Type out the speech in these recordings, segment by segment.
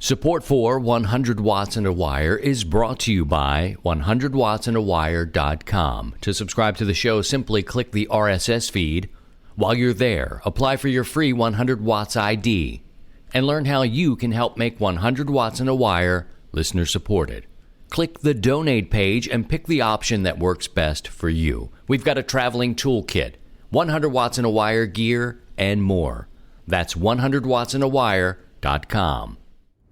Support for 100 Watts and a Wire is brought to you by 100wattsandawire.com. To subscribe to the show, simply click the RSS feed. While you're there, apply for your free 100 Watts ID and learn how you can help make 100 Watts and a Wire listener supported. Click the donate page and pick the option that works best for you. We've got a traveling toolkit, 100 Watts and a Wire gear, and more. That's 100wattsandawire.com.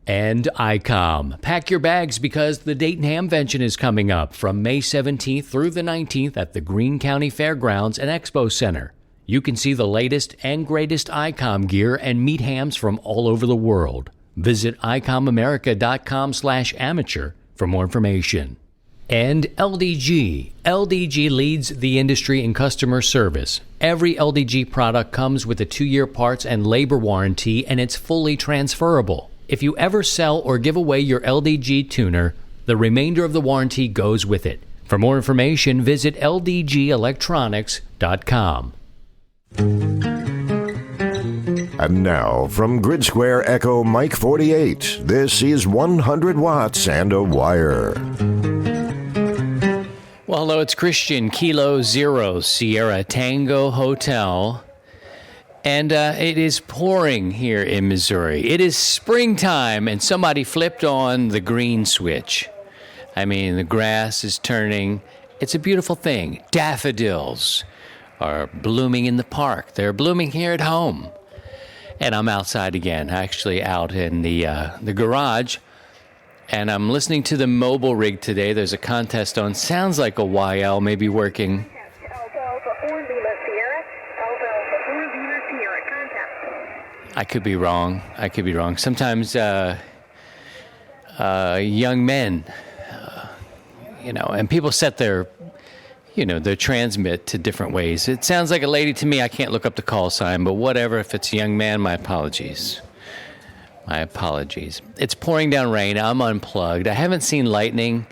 And ICOM. Pack your bags because the Dayton Hamvention is coming up from May 17th through the 19th at the Greene County Fairgrounds and Expo Center. You can see the latest and greatest ICOM gear and meet hams from all over the world. Visit icomamerica.com/amateur for more information. And LDG. LDG leads the industry in customer service. Every LDG product comes with a 2-year parts and labor warranty, and it's fully transferable. If you ever sell or give away your LDG tuner, the remainder of the warranty goes with it. For more information, visit ldgelectronics.com. And now, from Grid Square Echo Mike 48, this is 100 Watts and a Wire. Well, hello, it's Christian, Kilo Zero, Sierra Tango Hotel. And it is pouring here in Missouri. It is springtime, and somebody flipped on the green switch. I mean, the grass is turning. It's a beautiful thing. Daffodils are blooming in the park. They're blooming here at home. And I'm outside again, actually out in the garage. And I'm listening to the mobile rig today. There's a contest on. Sounds like a YL may be working. I could be wrong. Sometimes young men, and people set their transmit to different ways. It sounds like a lady to me. I can't look up the call sign, but whatever. If it's a young man, my apologies. It's pouring down rain. I'm unplugged. I haven't seen lightning,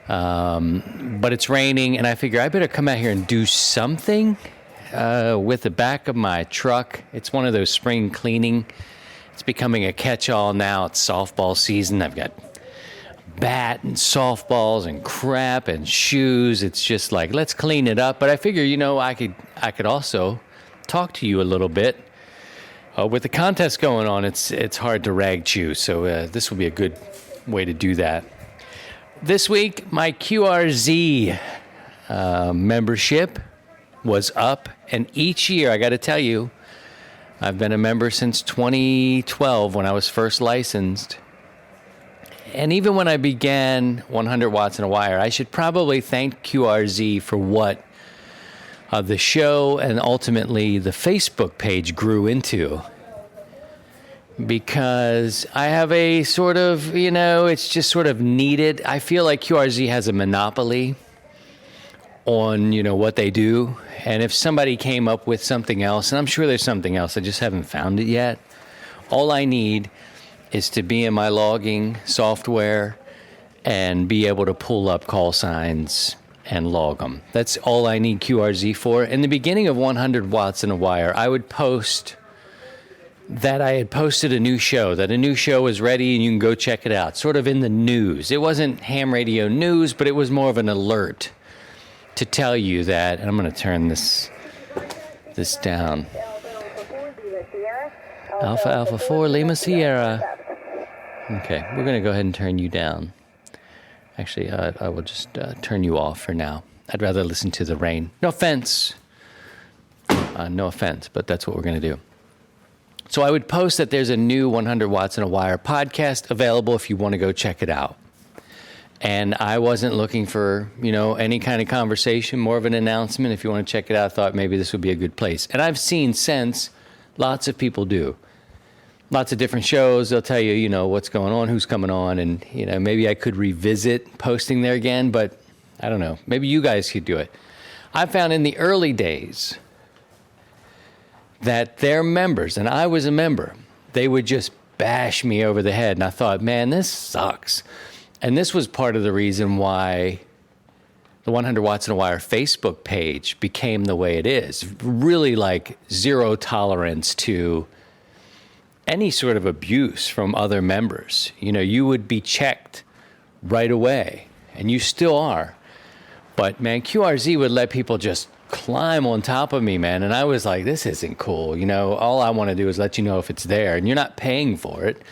but it's raining, and I figure I better come out here and do something with the back of my truck. It's one of those spring cleaning. It's becoming a catch-all now. It's softball season. I've got bat and softballs and crap and shoes. It's just like, let's clean it up. But I figure, I could also talk to you a little bit. With the contest going on, it's hard to rag chew. So this will be a good way to do that. This week, my QRZ membership was up, and each year, I got to tell you, I've been a member since 2012 when I was first licensed. And even when I began 100 Watts and a Wire, I should probably thank QRZ for what the show and ultimately the Facebook page grew into. Because I have a sort of, it's just sort of needed. I feel like QRZ has a monopoly on, what they do. And if somebody came up with something else, and I'm sure there's something else, I just haven't found it yet. All I need is to be in my logging software and be able to pull up call signs and log them. That's all I need QRZ for. In the beginning of 100 Watts and a Wire, I would post that I had posted a new show, that a new show was ready and you can go check it out, sort of in the news. It wasn't ham radio news, but it was more of an alert to tell you that, and I'm going to turn this down. Alpha 4 Lima Sierra. Okay, we're going to go ahead and turn you down. Actually, I will just turn you off for now. I'd rather listen to the rain. No offense, but that's what we're going to do. So I would post that there's a new 100 Watts and a Wire podcast available if you want to go check it out. And I wasn't looking for, any kind of conversation, more of an announcement. If you want to check it out, I thought maybe this would be a good place. And I've seen since lots of people do. Lots of different shows. They'll tell you, what's going on, who's coming on. And, maybe I could revisit posting there again, but I don't know. Maybe you guys could do it. I found in the early days that their members, and I was a member, they would just bash me over the head. And I thought, man, this sucks. And this was part of the reason why the 100 Watts and a Wire Facebook page became the way it is. Really like zero tolerance to any sort of abuse from other members. You know, you would be checked right away, and you still are. But man, QRZ would let people just climb on top of me, man. And I was like, this isn't cool. You know, all I want to do is let you know if it's there, and you're not paying for it.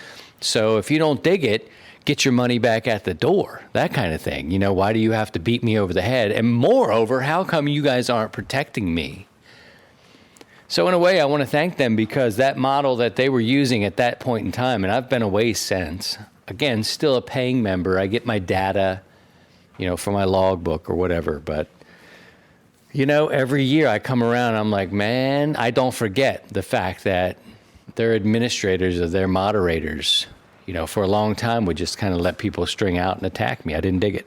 So if you don't dig it, get your money back at the door, that kind of thing. You know, why do you have to beat me over the head? And moreover, how come you guys aren't protecting me? So in a way, I want to thank them, because that model that they were using at that point in time, and I've been away since, again, still a paying member. I get my data, you know, for my logbook or whatever. But, you know, every year I come around, I'm like, man, I don't forget the fact that their administrators or their moderators, you know, for a long time would just kind of let people string out and attack me. I didn't dig it,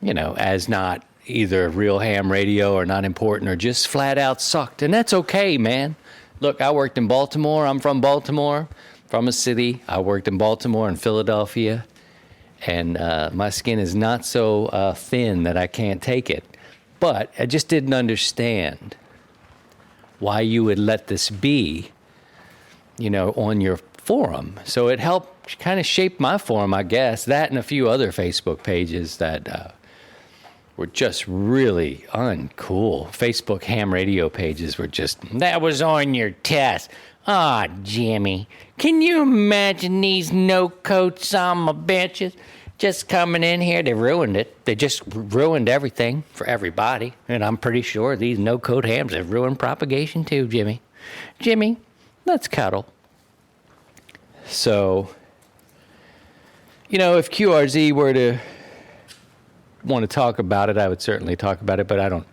you know, as not either real ham radio or not important, or just flat out sucked. And that's okay, man. Look, I worked in Baltimore. I'm from Baltimore, from a city. I worked in Baltimore and Philadelphia. And my skin is not so thin that I can't take it. But I just didn't understand why you would let this be, you know, on your forum. So it helped kind of shape my forum, I guess. That and a few other Facebook pages that were just really uncool. Facebook ham radio pages were just, that was on your test. Ah, Jimmy, can you imagine these no-code son of bitches just coming in here? They ruined it. They just ruined everything for everybody. And I'm pretty sure these no-code hams have ruined propagation too, Jimmy. Jimmy, let's cuddle. So, you know, if QRZ were to want to talk about it, I would certainly talk about it, but I don't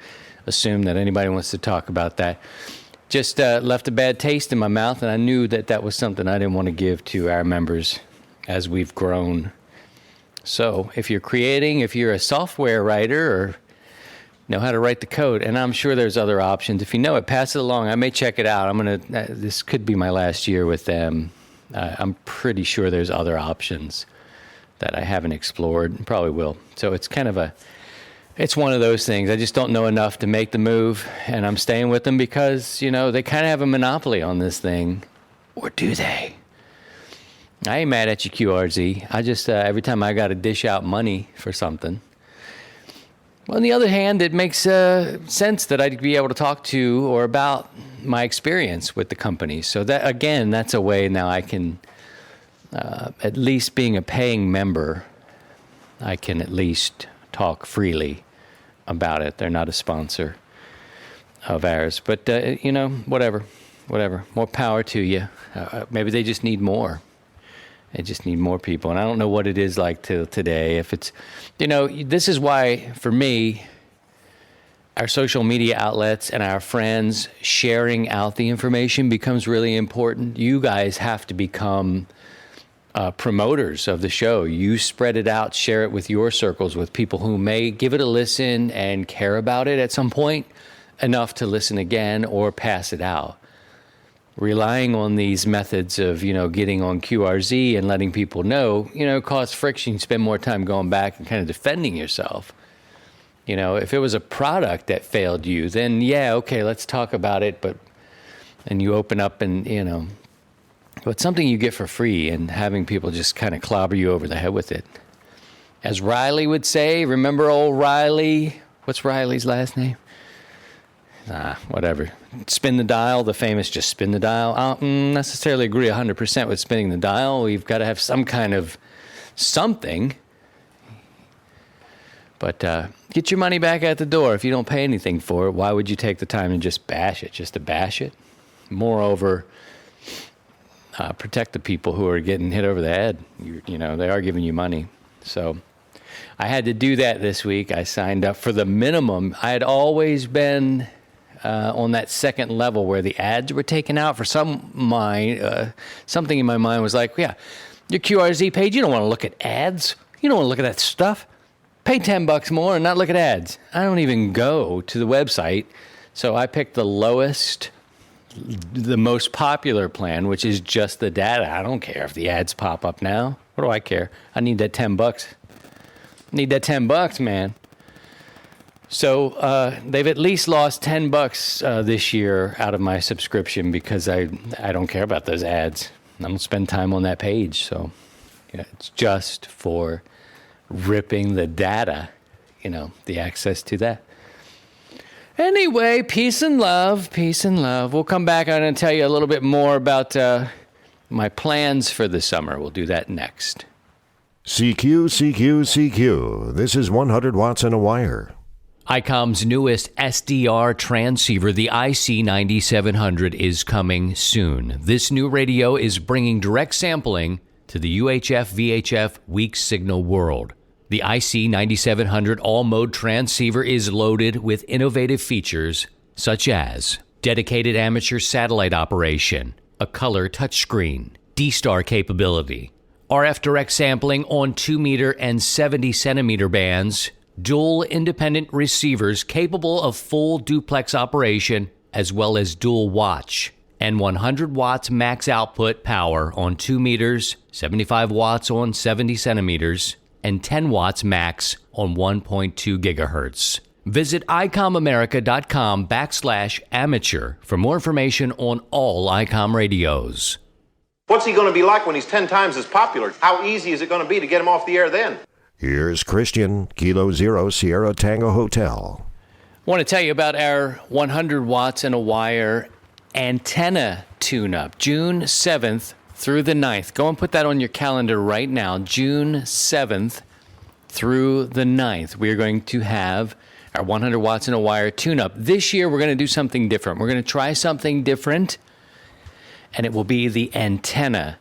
assume that anybody wants to talk about that. Just left a bad taste in my mouth, and I knew that that was something I didn't want to give to our members as we've grown. So if you're creating, if you're a software writer or know how to write the code, and I'm sure there's other options. If you know it, pass it along. I may check it out. This could be my last year with them. I'm pretty sure there's other options that I haven't explored. Probably will. So it's kind of it's one of those things. I just don't know enough to make the move, and I'm staying with them because, you know, they kind of have a monopoly on this thing. Or do they? I ain't mad at you, QRZ. I just, every time I got to dish out money for something. Well, on the other hand, it makes sense that I'd be able to talk to or about my experience with the company. So that, again, that's a way now I can, at least being a paying member, I can at least talk freely about it. They're not a sponsor of ours. But, you know, whatever. More power to you. Maybe they just need more. They just need more people. And I don't know what it is like till today. If it's, you know, this is why, for me, our social media outlets and our friends sharing out the information becomes really important. You guys have to become promoters of the show. You spread it out, share it with your circles, with people who may give it a listen and care about it at some point enough to listen again or pass it out. Relying on these methods of, you know, getting on QRZ and letting people know, you know, cause friction. You spend more time going back and kind of defending yourself. You know, if it was a product that failed you, then yeah, okay, let's talk about it. And you open up and, you know, but something you get for free and having people just kind of clobber you over the head with it. As Riley would say, remember old Riley? What's Riley's last name? Whatever. Spin the dial, the famous just spin the dial. I don't necessarily agree 100% with spinning the dial. We've got to have some kind of something. But get your money back at the door. If you don't pay anything for it, why would you take the time and just bash it, just to bash it? Moreover, protect the people who are getting hit over the head. You know, they are giving you money. So I had to do that this week. I signed up for the minimum. I had always been on that second level where the ads were taken out. For something in my mind was like, yeah, your QRZ page, you don't want to look at ads. You don't want to look at that stuff. Pay $10 more and not look at ads. I don't even go to the website. So I picked the lowest, the most popular plan, which is just the data. I don't care if the ads pop up now. What do I care? I need that $10. Need that $10, man. So they've at least lost $10 this year out of my subscription because I don't care about those ads. I don't spend time on that page. So it's just for ripping the data, the access to that. Anyway, peace and love, peace and love. We'll come back on and tell you a little bit more about my plans for the summer. We'll do that next. CQ, CQ, CQ. This is 100 watts and a wire. ICOM's newest SDR transceiver, the IC9700, is coming soon. This new radio is bringing direct sampling to the UHF-VHF weak signal world. The IC9700 all-mode transceiver is loaded with innovative features such as dedicated amateur satellite operation, a color touchscreen, D-Star capability, RF direct sampling on 2-meter and 70-centimeter bands, dual independent receivers capable of full duplex operation, as well as dual watch, and 100 watts max output power on 2 meters, 75 watts on 70 centimeters, and 10 watts max on 1.2 gigahertz. Visit icomamerica.com/amateur for more information on all ICOM radios. What's he going to be like when he's 10 times as popular? How easy is it going to be to get him off the air then? Here's Christian, Kilo Zero Sierra Tango Hotel. I want to tell you about our 100 watts and a wire antenna tune-up, June 7th through the 9th. Go and put that on your calendar right now, June 7th through the 9th. We are going to have our 100 watts and a wire tune-up. This year, we're going to do something different. We're going to try something different, and it will be the antenna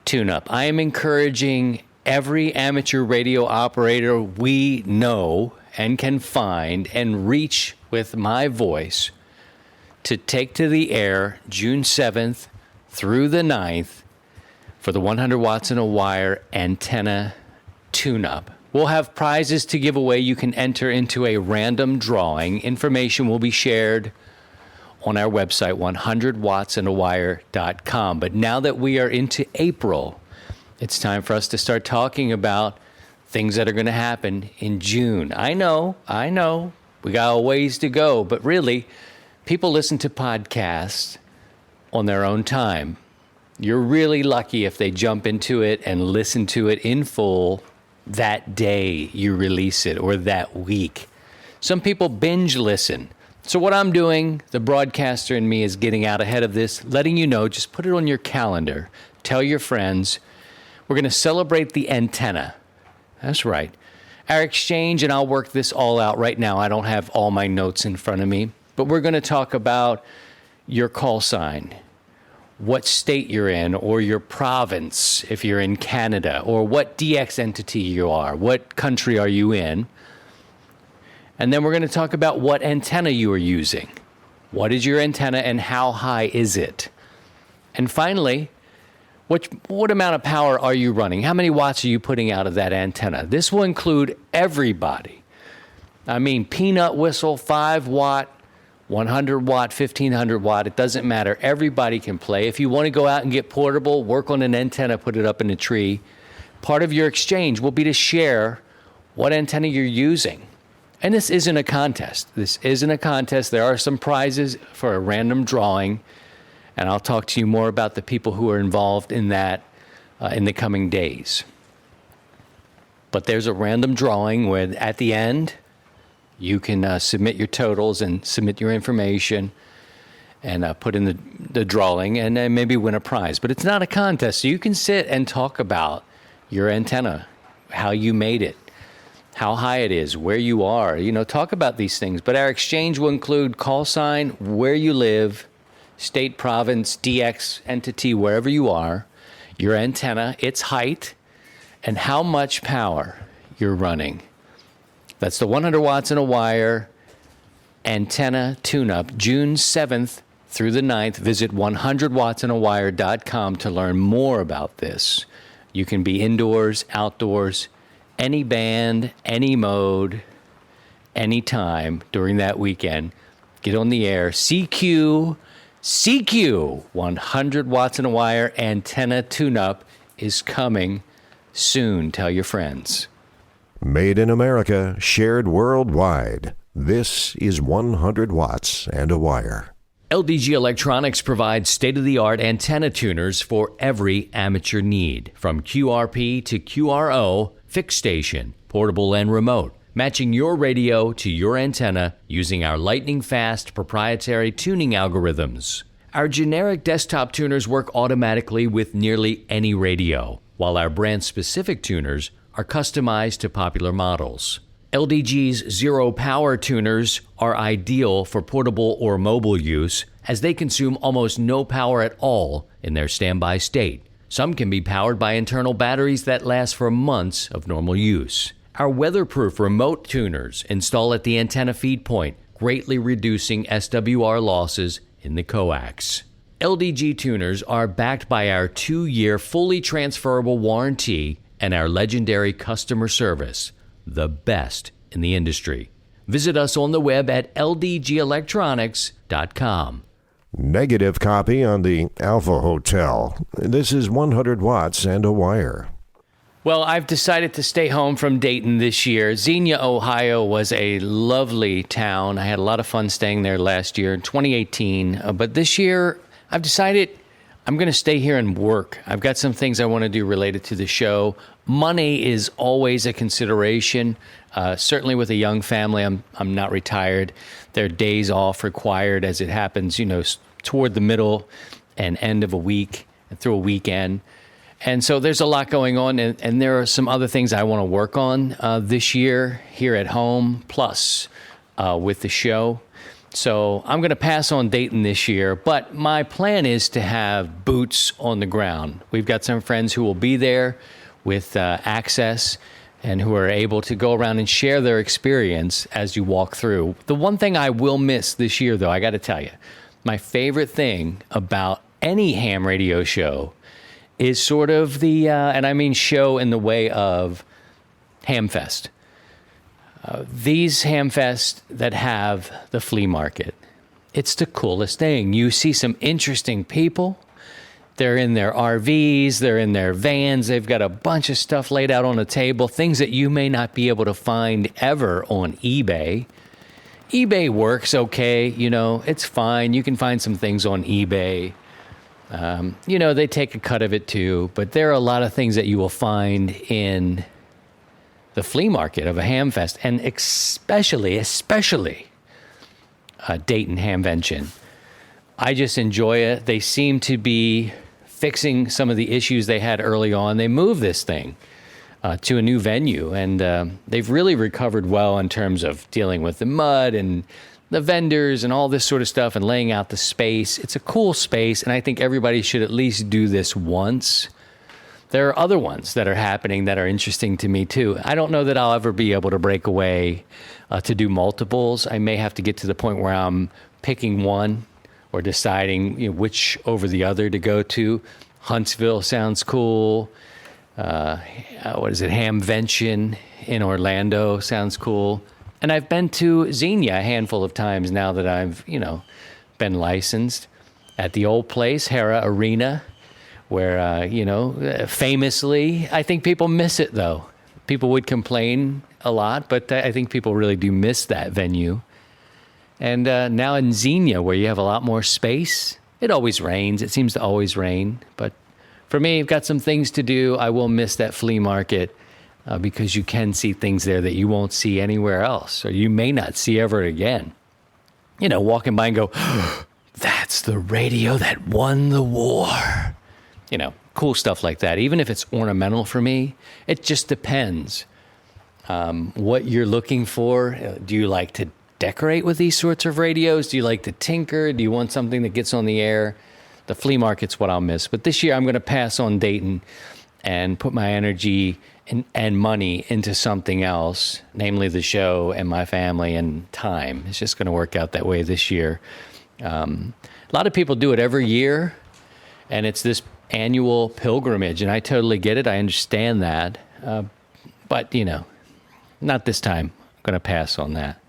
tune-up. I am encouraging every amateur radio operator we know and can find and reach with my voice to take to the air June 7th through the 9th for the 100 watts and a wire antenna tune-up. We'll have prizes to give away. You can enter into a random drawing. Information will be shared on our website, 100wattsandawire.com. But now that we are into April, it's time for us to start talking about things that are going to happen in June. I know, we got a ways to go, but really, people listen to podcasts on their own time. You're really lucky if they jump into it and listen to it in full that day you release it or that week. Some people binge listen. So what I'm doing, the broadcaster in me, is getting out ahead of this, letting you know, just put it on your calendar. Tell your friends. We're going to celebrate the antenna. That's right. Our exchange, and I'll work this all out right now. I don't have all my notes in front of me, but we're going to talk about your call sign, what state you're in, or your province if you're in Canada, or what DX entity you are, what country are you in. And then we're going to talk about what antenna you are using. What is your antenna and how high is it? And finally, what amount of power are you running? How many watts are you putting out of that antenna? This will include everybody. I mean, peanut whistle, 5 watt, 100 watt, 1500 watt, it doesn't matter. Everybody can play. If you want to go out and get portable, work on an antenna, put it up in a tree. Part of your exchange will be to share what antenna you're using. And this isn't a contest. There are some prizes for a random drawing, and I'll talk to you more about the people who are involved in that in the coming days. But there's a random drawing where at the end, you can submit your totals and submit your information and put in the drawing and maybe win a prize. But it's not a contest, so you can sit and talk about your antenna, how you made it, how high it is, where you are, talk about these things. But our exchange will include call sign, where you live, state, province, DX entity, wherever you are, your antenna, its height, and how much power you're running. That's the 100 watts and a wire antenna tune-up, June 7th through the 9th. Visit 100wattsandawire.com to learn more about this. You can be indoors, outdoors, any band, any mode, anytime during that weekend. Get on the air. CQ, 100 watts and a wire antenna tune-up is coming soon. Tell your friends. Made in America, shared worldwide. This is 100 watts and a wire. LDG Electronics provides state-of-the-art antenna tuners for every amateur need, from QRP to QRO, fixed station, portable and remote, matching your radio to your antenna using our lightning-fast proprietary tuning algorithms. Our generic desktop tuners work automatically with nearly any radio, while our brand-specific tuners are customized to popular models. LDG's Zero Power tuners are ideal for portable or mobile use, as they consume almost no power at all in their standby state. Some can be powered by internal batteries that last for months of normal use. Our weatherproof remote tuners install at the antenna feed point, greatly reducing SWR losses in the coax. LDG tuners are backed by our 2-year fully transferable warranty and our legendary customer service, the best in the industry. Visit us on the web at ldgelectronics.com. Negative copy on the Alpha Hotel. This is 100 watts and a wire. Well, I've decided to stay home from Dayton this year. Xenia, Ohio was a lovely town. I had a lot of fun staying there last year in 2018. But this year, I've decided I'm going to stay here and work. I've got some things I want to do related to the show. Money is always a consideration. Certainly with a young family, I'm not retired. There are days off required as it happens, toward the middle and end of a week and through a weekend. And so there's a lot going on, and there are some other things I want to work on this year here at home, plus with the show. So I'm going to pass on Dayton this year, but my plan is to have boots on the ground. We've got some friends who will be there with access and who are able to go around and share their experience as you walk through. The one thing I will miss this year, though, I got to tell you, my favorite thing about any ham radio show is sort of the, and I mean show in the way of Hamfest. These Hamfest that have the flea market, it's the coolest thing. You see some interesting people. They're in their RVs, they're in their vans, they've got a bunch of stuff laid out on the table, things that you may not be able to find ever on eBay. eBay works okay, it's fine. You can find some things on eBay. They take a cut of it too, but there are a lot of things that you will find in the flea market of a Hamfest, and especially Dayton Hamvention. I just enjoy it. They seem to be fixing some of the issues they had early on. They moved this thing to a new venue, and they've really recovered well in terms of dealing with the mud and the vendors and all this sort of stuff and laying out the space. It's a cool space, and I think everybody should at least do this once. There are other ones that are happening that are interesting to me, too. I don't know that I'll ever be able to break away to do multiples. I may have to get to the point where I'm picking one or deciding which over the other to go to. Huntsville sounds cool. Hamvention in Orlando sounds cool. And I've been to Xenia a handful of times now that I've, been licensed. At the old place, Hera Arena, where, famously, I think people miss it, though. People would complain a lot, but I think people really do miss that venue. And now in Xenia, where you have a lot more space, it always rains. It seems to always rain. But for me, I've got some things to do. I will miss that flea market because you can see things there that you won't see anywhere else, or you may not see ever again. Walking by and go, that's the radio that won the war. Cool stuff like that. Even if it's ornamental for me, it just depends what you're looking for. Do you like to decorate with these sorts of radios? Do you like to tinker? Do you want something that gets on the air? The flea market's what I'll miss. But this year I'm going to pass on Dayton and put my energy and money into something else, namely the show and my family and time. It's just going to work out that way this year. A lot of people do it every year, and it's this annual pilgrimage, and I totally get it. I understand that. But, not this time. I'm going to pass on that.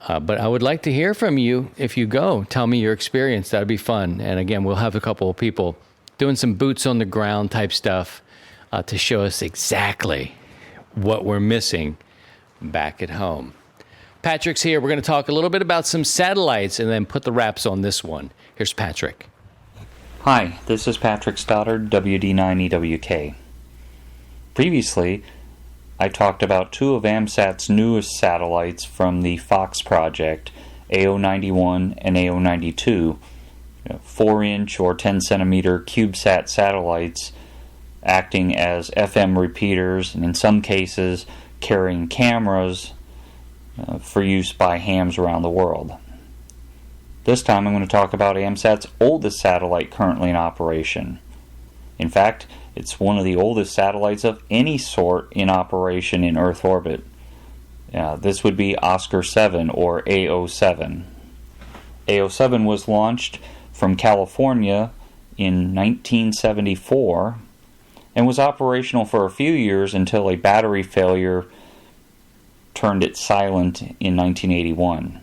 But I would like to hear from you if you go. Tell me your experience. That would be fun. And again, we'll have a couple of people doing some boots on the ground type stuff to show us exactly what we're missing back at home. Patrick's here. We're going to talk a little bit about some satellites and then put the wraps on this one. Here's Patrick. Hi, this is Patrick Stoddard, WD9EWK. Previously, I talked about two of AMSAT's newest satellites from the FOX project, AO91 and AO92, 4-inch or 10-centimeter CubeSat satellites acting as FM repeaters and in some cases carrying cameras for use by hams around the world. This time I'm going to talk about AMSAT's oldest satellite currently in operation. In fact, it's one of the oldest satellites of any sort in operation in Earth orbit. This would be Oscar 7 or AO7. AO7 was launched from California in 1974 and was operational for a few years until a battery failure turned it silent in 1981.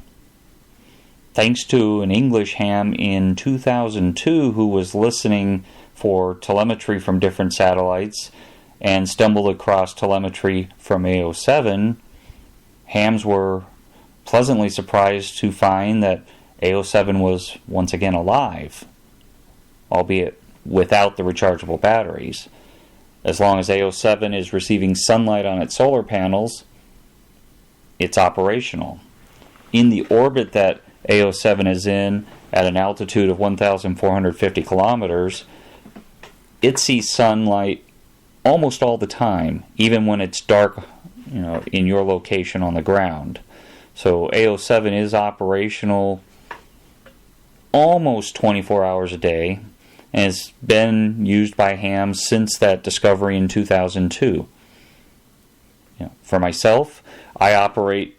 Thanks to an English ham in 2002 who was listening for telemetry from different satellites and stumbled across telemetry from AO7, hams were pleasantly surprised to find that AO7 was once again alive, albeit without the rechargeable batteries. As long as AO7 is receiving sunlight on its solar panels, it's operational. In the orbit that AO7 is in, at an altitude of 1,450 kilometers, it sees sunlight almost all the time, even when it's dark, in your location on the ground. So AO7 is operational almost 24 hours a day and has been used by hams since that discovery in 2002. For myself, I operate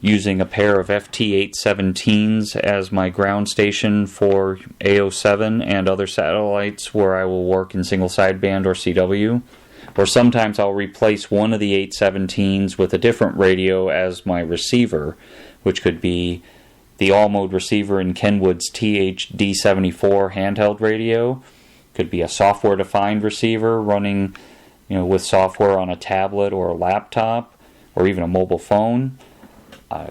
using a pair of FT817s as my ground station for AO7 and other satellites where I will work in single sideband or CW. Or sometimes I'll replace one of the 817s with a different radio as my receiver, which could be the all-mode receiver in Kenwood's TH-D74 handheld radio. Could be a software-defined receiver running with software on a tablet or a laptop or even a mobile phone.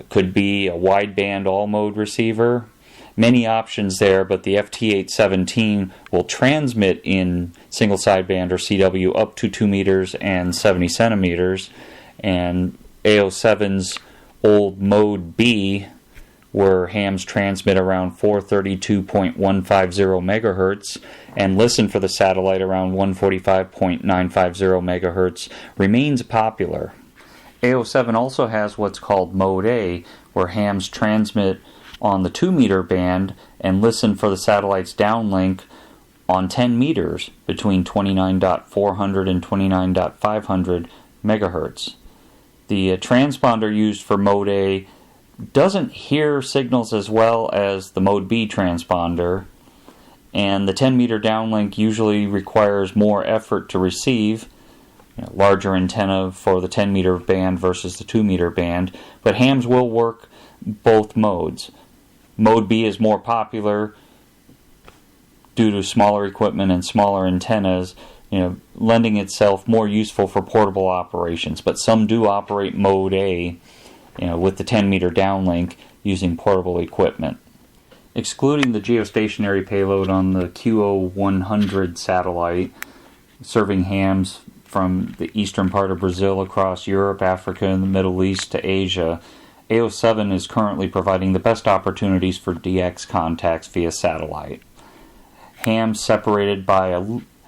Could be a wideband all-mode receiver. Many options there, but the FT817 will transmit in single sideband or CW up to 2 meters and 70 centimeters. And AO7's old Mode B, where hams transmit around 432.150 megahertz and listen for the satellite around 145.950 megahertz, remains popular. AO7 also has what's called Mode A, where hams transmit on the 2-meter band and listen for the satellite's downlink on 10 meters between 29.400 and 29.500 megahertz. The transponder used for Mode A doesn't hear signals as well as the Mode B transponder, and the 10-meter downlink usually requires more effort to receive, larger antenna for the 10-meter band versus the 2-meter band, but hams will work both modes. Mode B is more popular due to smaller equipment and smaller antennas, lending itself more useful for portable operations, but some do operate Mode A with the 10-meter downlink using portable equipment. Excluding the geostationary payload on the QO100 satellite, serving hams from the eastern part of Brazil across Europe, Africa, and the Middle East to Asia, AO7 is currently providing the best opportunities for DX contacts via satellite. Hams separated by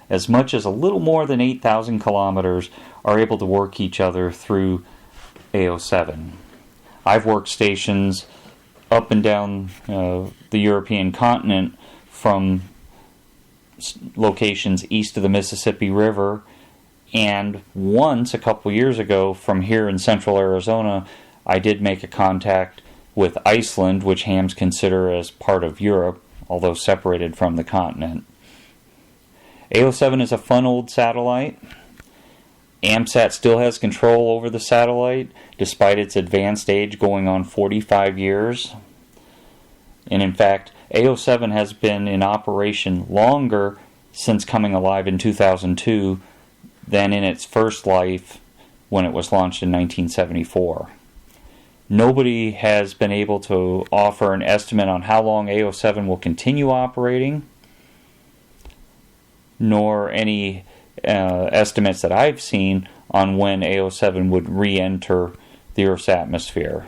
as much as a little more than 8,000 kilometers are able to work each other through AO7. I've worked stations up and down the European continent from locations east of the Mississippi River, and once, a couple years ago, from here in central Arizona, I did make a contact with Iceland, which hams consider as part of Europe, although separated from the continent. AO7 is a fun old satellite. AMSAT still has control over the satellite, despite its advanced age going on 45 years. And in fact, AO7 has been in operation longer since coming alive in 2002 than in its first life when it was launched in 1974. Nobody has been able to offer an estimate on how long AO7 will continue operating, nor any estimates that I've seen on when AO7 would re-enter the Earth's atmosphere.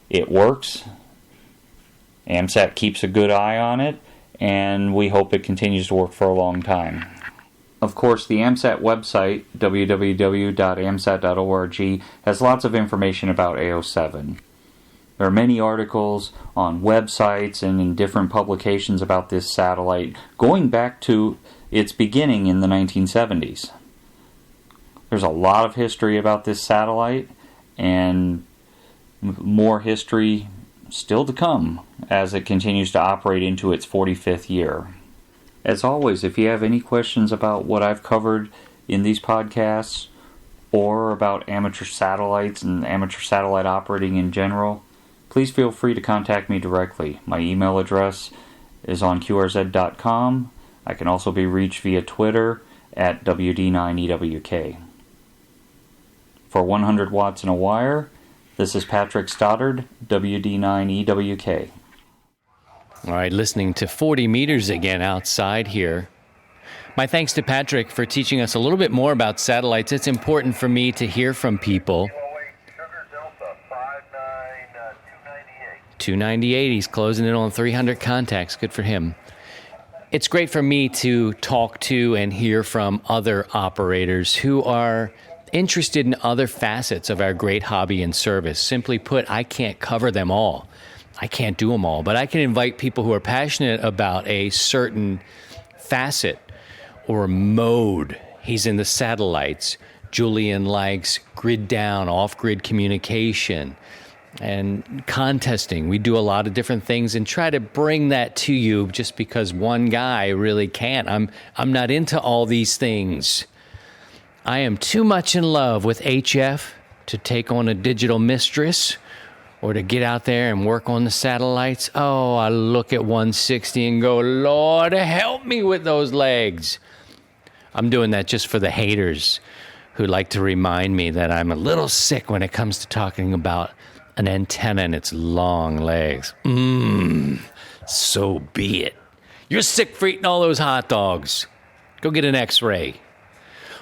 It works. AMSAT keeps a good eye on it, and we hope it continues to work for a long time. Of course, the AMSAT website, www.amsat.org, has lots of information about AO7. There are many articles on websites and in different publications about this satellite, going back to its beginning in the 1970s. There's a lot of history about this satellite, and more history still to come as it continues to operate into its 45th year. As always, if you have any questions about what I've covered in these podcasts or about amateur satellites and amateur satellite operating in general, please feel free to contact me directly. My email address is on qrz.com. I can also be reached via Twitter at WD9EWK. For 100 Watts in a Wire, this is Patrick Stoddard, WD9EWK. All right, listening to 40 meters again outside here. My thanks to Patrick for teaching us a little bit more about satellites. It's important for me to hear from people. 298, he's closing in on 300 contacts. Good for him. It's great for me to talk to and hear from other operators who are interested in other facets of our great hobby and service. Simply put, I can't cover them all. I can't do them all, but I can invite people who are passionate about a certain facet or mode. He's in the satellites. Julian likes grid down, off-grid communication, and contesting. We do a lot of different things and try to bring that to you just because one guy really can't. I'm not into all these things. I am too much in love with HF to take on a digital mistress or to get out there and work on the satellites. Oh, I look at 160 and go, Lord, help me with those legs. I'm doing that just for the haters who like to remind me that I'm a little sick when it comes to talking about an antenna and its long legs. So be it. You're sick for eating all those hot dogs. Go get an x-ray.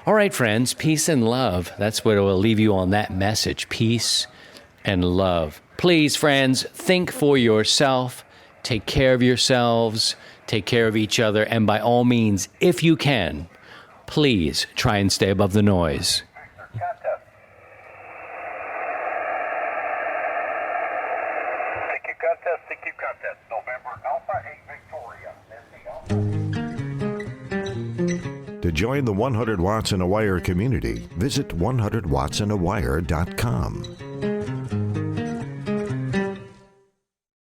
All right, friends, peace and love. That's what will leave you on that message. Peace and love. Please, friends, think for yourself. Take care of yourselves. Take care of each other. And by all means, if you can, please try and stay above the noise. CQ contest, November Alpha 8 Victoria. To join the 100 Watts in a Wire community, visit 100wattsinawire.com.